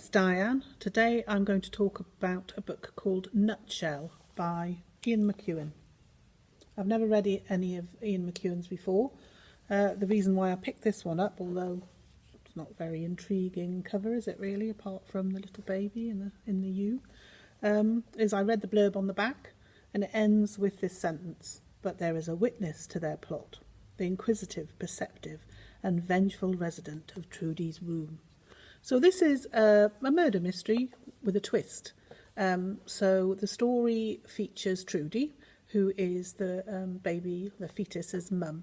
it's Diane. Today I'm going to talk about a book called Nutshell by Ian McEwan. I've never read any of Ian McEwan's before. The reason why I picked this one up, although it's not very intriguing cover, is it really, apart from the little baby in the U, is I read the blurb on the back, and it ends with this sentence: "But there is a witness to their plot, the inquisitive, perceptive, and vengeful resident of Trudy's womb." So this is a murder mystery with a twist. So the story features Trudy, who is the baby, the fetus's mum.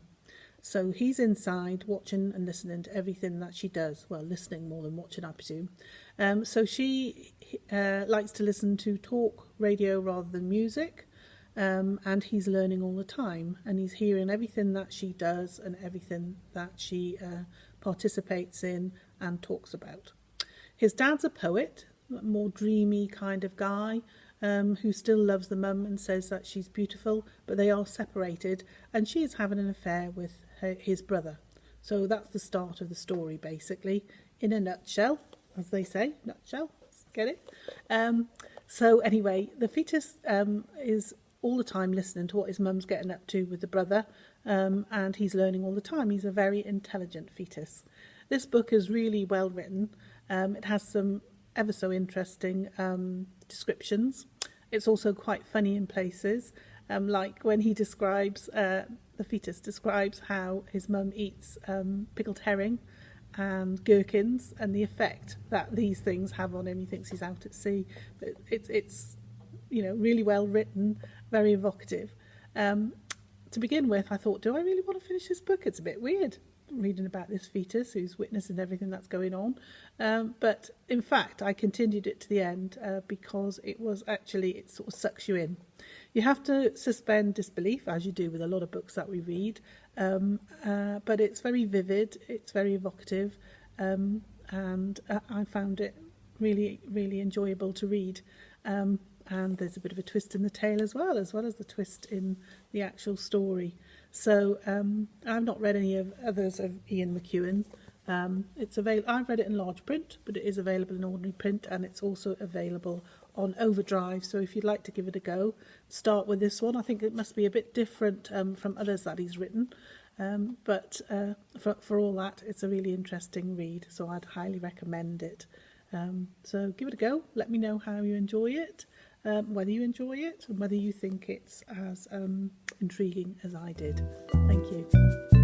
So he's inside watching and listening to everything that she does. Well, listening more than watching, I presume. So she likes to listen to talk radio rather than music. And he's learning all the time, and he's hearing everything that she does and everything that she participates in and talks about. His dad's a poet, a more dreamy kind of guy, who still loves the mum and says that she's beautiful, but they are separated, and she is having an affair with his brother. So that's the start of the story, basically, in a nutshell, as they say. Nutshell, get it? So anyway, the fetus is all the time listening to what his mum's getting up to with the brother, and he's learning all the time. He's a very intelligent fetus. This book is really well written. It has some ever so interesting descriptions. It's also quite funny in places, like when he describes, the fetus describes how his mum eats pickled herring and gherkins and the effect that these things have on him. He thinks he's out at sea. But it's really well written, very evocative. To begin with, I thought, do I really want to finish this book? It's a bit weird reading about this fetus who's witnessing everything that's going on. But in fact, I continued it to the end because it sort of sucks you in. You have to suspend disbelief, as you do with a lot of books that we read. But it's very vivid, it's very evocative, and I found it really, really enjoyable to read. And there's a bit of a twist in the tale as well as the twist in the actual story. So I've not read any of others of Ian McEwan. I've read it in large print, but it is available in ordinary print, and it's also available on Overdrive. So if you'd like to give it a go, start with this one. I think it must be a bit different from others that he's written, but for all that, it's a really interesting read. So I'd highly recommend it. So give it a go. Let me know how you enjoy it. Whether you enjoy it and whether you think it's as intriguing as I did. Thank you.